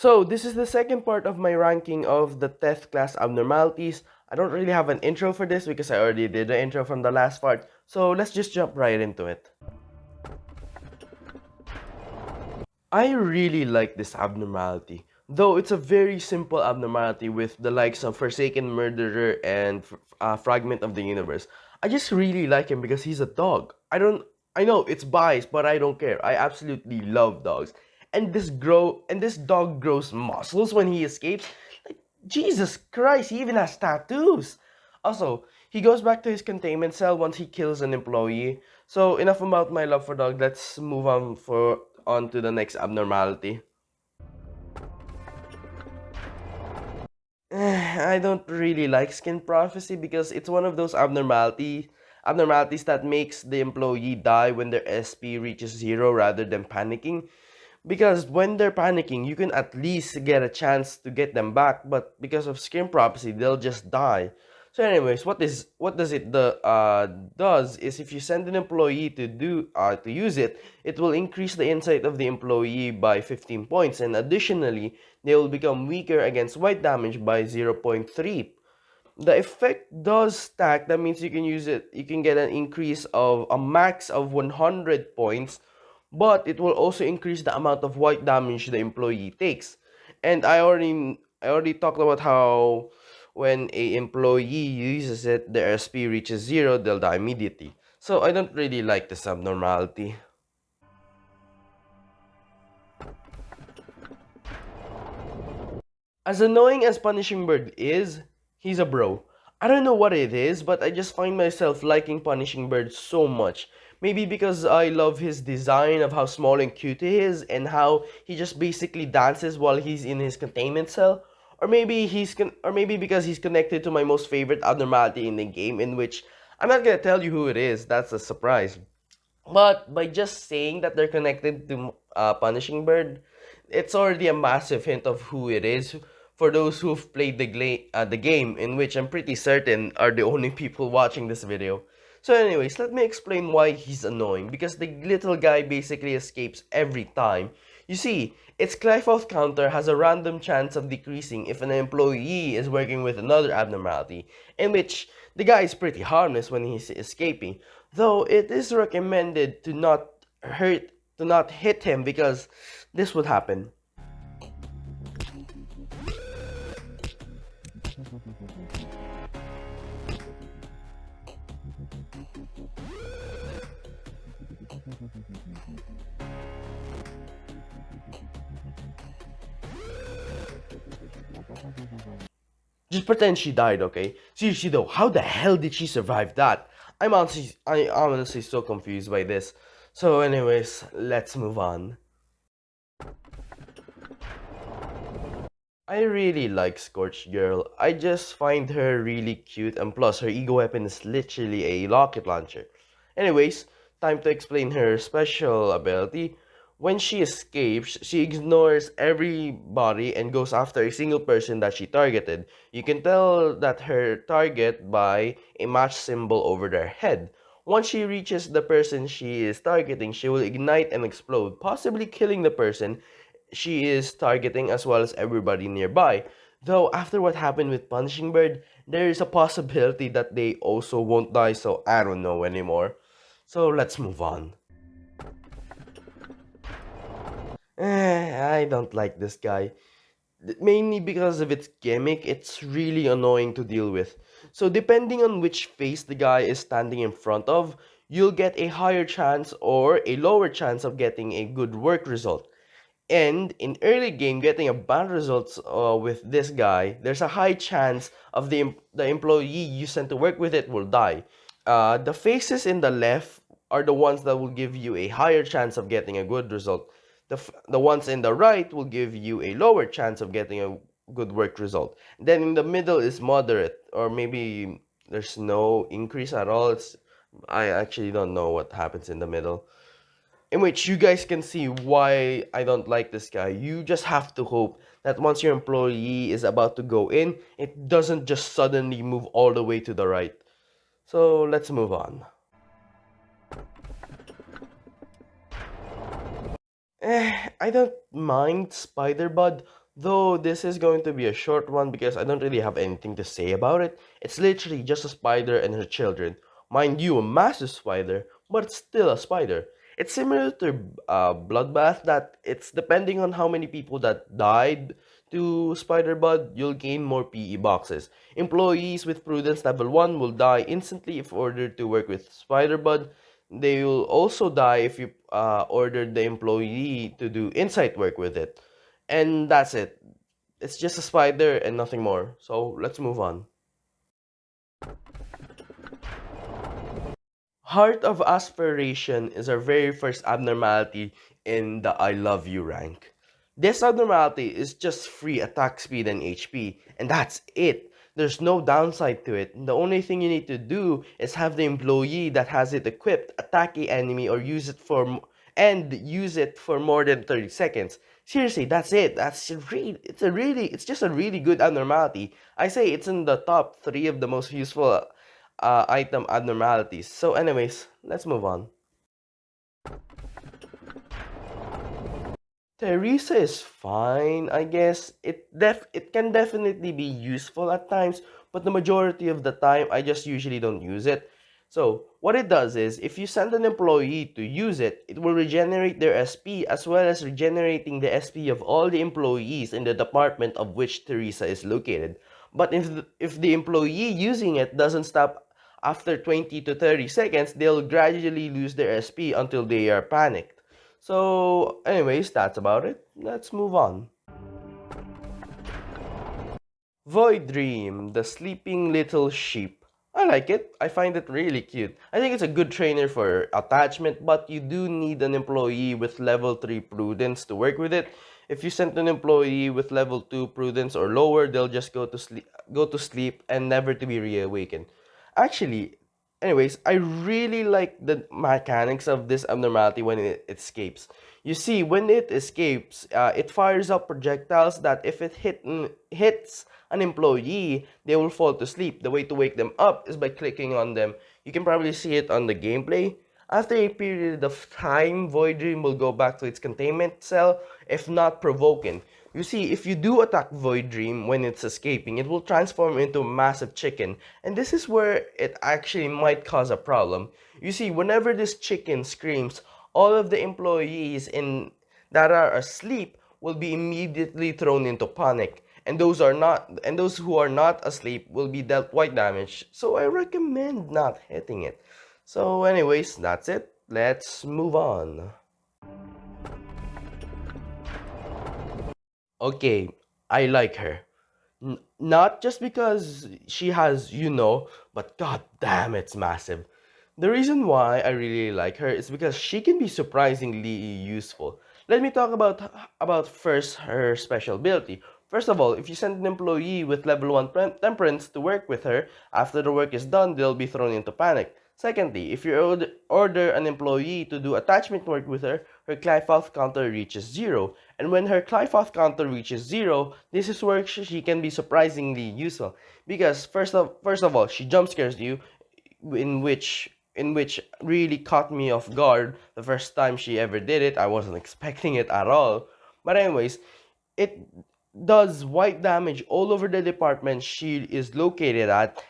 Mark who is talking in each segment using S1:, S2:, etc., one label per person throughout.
S1: So this is the second part of my ranking of the TETH class abnormalities. I don't really have an intro for this because I already did the intro from the last part. So let's just jump right into it. I really like this abnormality. Though it's a very simple abnormality with the likes of Forsaken Murderer and Fragment of the Universe. I just really like him because he's a dog. I know it's biased, but I don't care. I absolutely love dogs. And this dog grows muscles when he escapes. Like Jesus Christ, he even has tattoos. Also, he goes back to his containment cell once he kills an employee. So enough about my love for dog. Let's move on to the next abnormality. I don't really like skin prophecy because it's one of those abnormalities that makes the employee die when their SP reaches zero rather than panicking. Because when they're panicking, you can at least get a chance to get them back, but because of skin prophecy, they'll just die. So, anyways, what does it does is if you send an employee to use it, it will increase the insight of the employee by 15 points, and additionally, they will become weaker against white damage by 0.3. The effect does stack. That means you can use it. You can get an increase of a max of 100 points, but it will also increase the amount of white damage the employee takes. And I already talked about how when a employee uses it, their SP reaches zero, they'll die immediately. So I don't really like this abnormality. As annoying as Punishing Bird is, he's a bro. I don't know what it is, but I just find myself liking Punishing Bird so much. Maybe because I love his design of how small and cute he is and how he just basically dances while he's in his containment cell. Or maybe because he's connected to my most favorite abnormality in the game, in which I'm not gonna tell you who it is. That's a surprise. But by just saying that they're connected to Punishing Bird, it's already a massive hint of who it is for those who've played the game, in which I'm pretty certain are the only people watching this video. So anyways, let me explain why he's annoying, because the little guy basically escapes every time. You see, its Clifout counter has a random chance of decreasing if an employee is working with another abnormality, in which the guy is pretty harmless when he's escaping, though it is recommended to not hit him because this would happen. Just pretend she died, okay? Seriously though, how the hell did she survive that? I'm honestly so confused by this. So anyways, let's move on. I really like Scorched Girl. I just find her really cute, and plus her ego weapon is literally a rocket launcher. Anyways, time to explain her special ability. When she escapes, she ignores everybody and goes after a single person that she targeted. You can tell that her target by a match symbol over their head. Once she reaches the person she is targeting, she will ignite and explode, possibly killing the person she is targeting as well as everybody nearby. Though after what happened with Punishing Bird, there is a possibility that they also won't die, so I don't know anymore. So let's move on. I don't like this guy. Mainly because of its gimmick, it's really annoying to deal with. So depending on which face the guy is standing in front of, you'll get a higher chance or a lower chance of getting a good work result. And in early game, getting a bad results with this guy, there's a high chance of the employee you sent to work with it will die. The faces in the left are the ones that will give you a higher chance of getting a good result. The ones in the right will give you a lower chance of getting a good work result. Then in the middle is moderate, or maybe there's no increase at all. I actually don't know what happens in the middle, in which you guys can see why I don't like this guy. You just have to hope that once your employee is about to go in, it doesn't just suddenly move all the way to the right. So let's move on. I don't mind Spider Bud, Though this is going to be a short one because I don't really have anything to say about it. It's literally just a spider and her children. Mind you, a massive spider, but it's still a spider. It's similar to Bloodbath that it's depending on how many people that died to Spider Bud, you'll gain more PE boxes. Employees with Prudence level 1 will die instantly if ordered to work with Spider Bud. They will also die if you ordered the employee to do insight work with it. And that's it. It's just a spider and nothing more. So let's move on. Heart of Aspiration is our very first abnormality in the I love you rank. This abnormality is just free attack speed and HP, and that's it. There's no downside to it. The only thing you need to do is have the employee that has it equipped attack the enemy or use it for more than 30 seconds. Seriously, that's it. It's just a really good abnormality. I say it's in the top 3 of the most useful item abnormalities. So anyways, let's move on. Teresa is fine, I guess. It can definitely be useful at times, but the majority of the time I just usually don't use it. So what it does is if you send an employee to use it, it will regenerate their SP as well as regenerating the SP of all the employees in the department of which Teresa is located. But if the employee using it doesn't stop after 20 to 30 seconds, they'll gradually lose their SP until they are panicked. So, anyways, that's about it. Let's move on. Void Dream, the sleeping little sheep. I like it. I find it really cute. I think it's a good trainer for attachment, but you do need an employee with level 3 prudence to work with it. If you send an employee with level 2 prudence or lower, they'll just go to sleep and never to be reawakened. Actually, anyways, I really like the mechanics of this abnormality when it escapes. You see, when it escapes, it fires up projectiles that if hits an employee, they will fall to sleep. The way to wake them up is by clicking on them. You can probably see it on the gameplay. After a period of time, Void Dream will go back to its containment cell if not provoking. You see, if you do attack Void Dream when it's escaping, it will transform into a massive chicken, and this is where it actually might cause a problem. You see, whenever this chicken screams, all of the employees in that are asleep will be immediately thrown into panic, and those who are not asleep will be dealt white damage. So I recommend not hitting it. So anyways, that's it. Let's move on. Okay, I like her. Not just because she has, but god damn, it's massive. The reason why I really like her is because she can be surprisingly useful. Let me talk about first her special ability. First of all, if you send an employee with level 1 temperance to work with her, after the work is done, they'll be thrown into panic. Secondly, if you order an employee to do attachment work with her Clifoth counter reaches 0. And when her Clifoth counter reaches 0, this is where she can be surprisingly useful. Because first of all, she jump scares you, in which really caught me off guard the first time she ever did it. I wasn't expecting it at all. But anyways, it does white damage all over the department she is located at,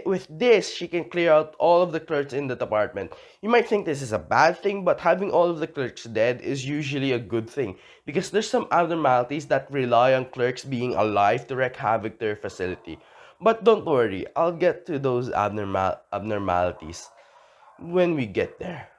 S1: with this she can clear out all of the clerks in the department. You might think this is a bad thing, but having all of the clerks dead is usually a good thing because there's some abnormalities that rely on clerks being alive to wreak havoc to their facility. But don't worry, I'll get to those abnormalities when we get there.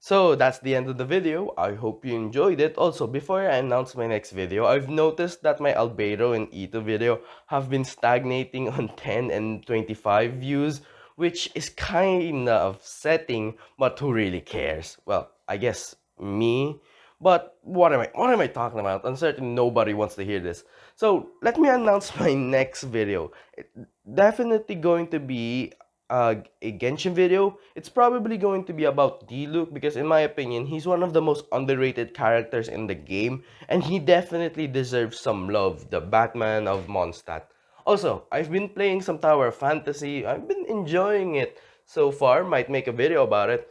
S1: So that's the end of the video. I hope you enjoyed it. Also, before I announce my next video, I've noticed that my Albedo and Ito video have been stagnating on 10 and 25 views, which is kinda upsetting, but who really cares? Well, I guess me. But what am I talking about? I'm certain nobody wants to hear this. So let me announce my next video. It's definitely going to be a Genshin video. It's probably going to be about D-Luke because in my opinion, he's one of the most underrated characters in the game and he definitely deserves some love, the Batman of Mondstadt. Also, I've been playing some Tower of Fantasy. I've been enjoying it so far. Might make a video about it.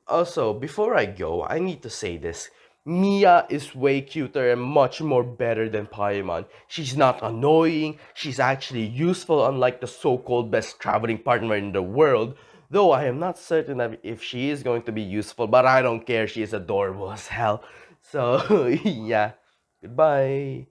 S1: Also, before I go, I need to say this. Mia is way cuter and much more better than Paimon. She's not annoying, she's actually useful, unlike the so-called best traveling partner in the world. Though I am not certain that if she is going to be useful, but I don't care, she is adorable as hell. So, yeah. Goodbye.